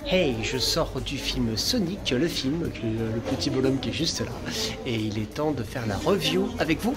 Hey, je sors du film Sonic, le film, le petit bonhomme qui est juste là, et il est temps de faire la review avec vous.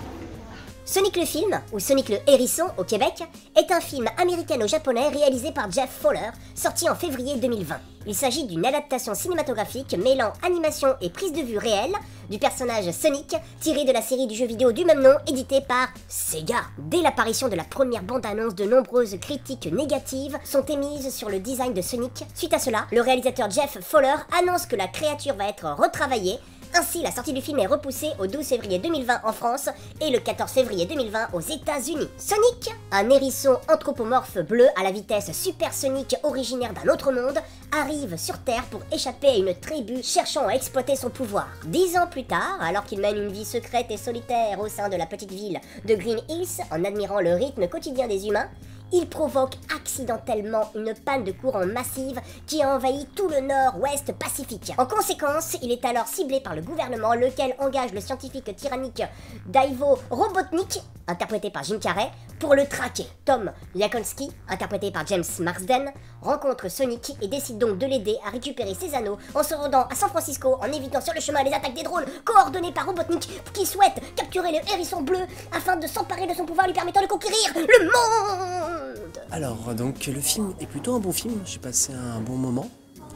Sonic le film, ou Sonic le hérisson au Québec, est un film américano-japonais réalisé par Jeff Fowler, sorti en février 2020. Il s'agit d'une adaptation cinématographique mêlant animation et prise de vue réelle du personnage Sonic, tiré de la série du jeu vidéo du même nom édité par Sega. Dès l'apparition de la première bande-annonce, de nombreuses critiques négatives sont émises sur le design de Sonic. Suite à cela, le réalisateur Jeff Fowler annonce que la créature va être retravaillée. Ainsi, la sortie du film est repoussée au 12 février 2020 en France et le 14 février 2020 aux États-Unis. Sonic, un hérisson anthropomorphe bleu à la vitesse supersonique originaire d'un autre monde, arrive sur Terre pour échapper à une tribu cherchant à exploiter son pouvoir. 10 ans plus tard, alors qu'il mène une vie secrète et solitaire au sein de la petite ville de Green Hills en admirant le rythme quotidien des humains, il provoque accidentellement une panne de courant massive qui a envahi tout le nord-ouest Pacifique. En conséquence, il est alors ciblé par le gouvernement, lequel engage le scientifique tyrannique Daivo Robotnik, interprété par Jim Carrey, pour le traquer. Tom Yakonski, interprété par James Marsden, rencontre Sonic et décide donc de l'aider à récupérer ses anneaux en se rendant à San Francisco en évitant sur le chemin les attaques des drones coordonnées par Robotnik qui souhaite capturer le hérisson bleu afin de s'emparer de son pouvoir lui permettant de conquérir le monde. Alors, donc le film est plutôt un bon film, j'ai passé un bon moment.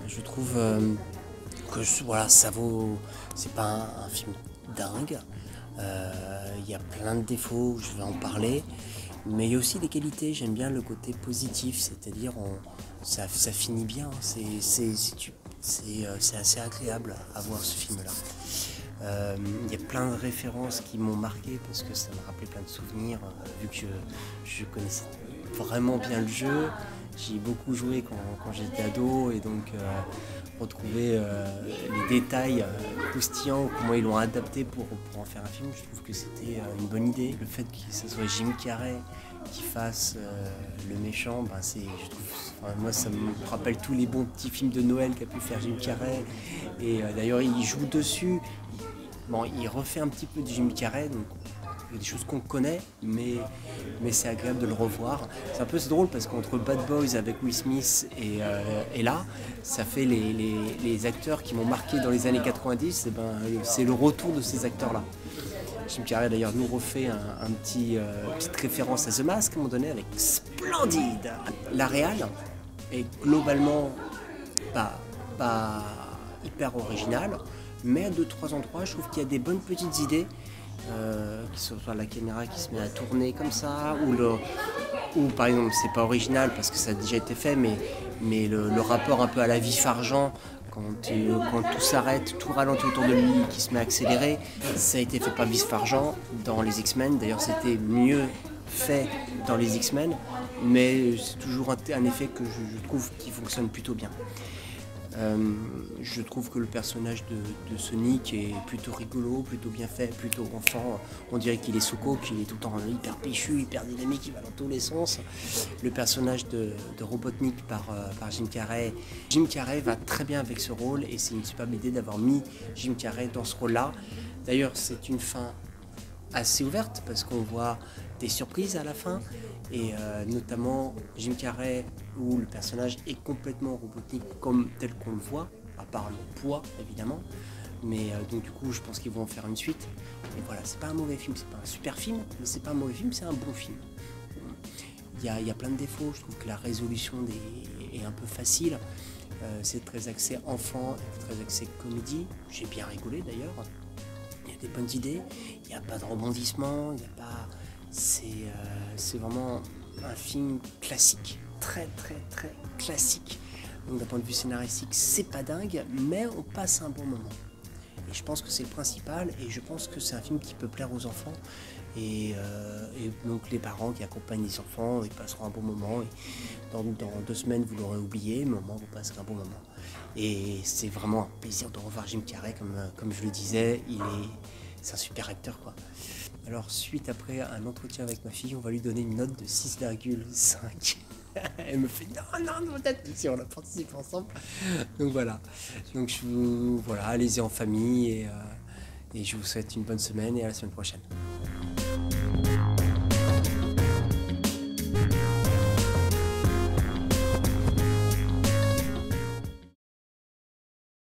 Je trouve que voilà, ça vaut. C'est pas un film dingue. Il y a plein de défauts, je vais en parler. Mais il y a aussi des qualités, j'aime bien le côté positif, c'est-à-dire ça finit bien. C'est assez agréable à voir ce film-là. Il y a plein de références qui m'ont marqué parce que ça m'a rappelé plein de souvenirs, vu que je connaissais vraiment bien le jeu. J'y ai beaucoup joué quand j'étais ado et donc retrouver les détails croustillants, comment ils l'ont adapté pour en faire un film, je trouve que c'était une bonne idée. Le fait que ce soit Jim Carrey qui fasse le méchant, moi ça me rappelle tous les bons petits films de Noël qu'a pu faire Jim Carrey. Et d'ailleurs il joue dessus. Bon, il refait un petit peu de Jim Carrey, donc il y a des choses qu'on connaît, mais c'est agréable de le revoir. C'est un peu drôle parce qu'entre Bad Boys avec Will Smith et là, ça fait les acteurs qui m'ont marqué dans les années 90, c'est le retour de ces acteurs-là. Jim Carrey d'ailleurs nous refait petite référence à The Mask à un moment donné avec Splendide. La réal est globalement pas hyper originale, mais à 2-3 endroits, je trouve qu'il y a des bonnes petites idées, que ce soit la caméra qui se met à tourner comme ça, ou par exemple, c'est pas original parce que ça a déjà été fait, mais le rapport un peu à la vif-argent, quand tout s'arrête, tout ralentit autour de lui, qui se met à accélérer, ça a été fait par vif-argent dans les X-Men. D'ailleurs, c'était mieux fait dans les X-Men, mais c'est toujours un effet que je trouve qui fonctionne plutôt bien. Je trouve que le personnage de Sonic est plutôt rigolo, plutôt bien fait, plutôt enfant. On dirait qu'il est sous coke, qu'il est tout le temps hyper péchu, hyper dynamique, il va dans tous les sens. Le personnage de Robotnik par Jim Carrey. Jim Carrey va très bien avec ce rôle et c'est une superbe idée d'avoir mis Jim Carrey dans ce rôle-là. D'ailleurs, c'est une fin assez ouverte parce qu'on voit des surprises à la fin et notamment Jim Carrey où le personnage est complètement robotique comme tel qu'on le voit, à part le poids évidemment, mais donc du coup je pense qu'ils vont en faire une suite. Et voilà, c'est pas un mauvais film, c'est pas un super film, mais c'est pas un mauvais film, c'est un bon film. Il y a plein de défauts, je trouve que la résolution est un peu facile, c'est très axé enfant, très axé comédie, j'ai bien rigolé d'ailleurs. Il y a des bonnes idées, il n'y a pas de rebondissement, il n'y a pas. C'est vraiment un film classique, très très très classique. Donc d'un point de vue scénaristique, c'est pas dingue, mais on passe un bon moment. Et je pense que c'est le principal, et je pense que c'est un film qui peut plaire aux enfants. Et donc les parents qui accompagnent les enfants, ils passeront un bon moment. Et dans 2 semaines, vous l'aurez oublié, mais au moins vous passerez un bon moment. Et c'est vraiment un plaisir de revoir Jim Carrey, comme je le disais, c'est un super acteur quoi. Alors suite après un entretien avec ma fille, on va lui donner une note de 6,5. Elle me fait non, peut-être si on la participe ensemble. Donc voilà. Donc voilà, allez-y en famille et je vous souhaite une bonne semaine et à la semaine prochaine.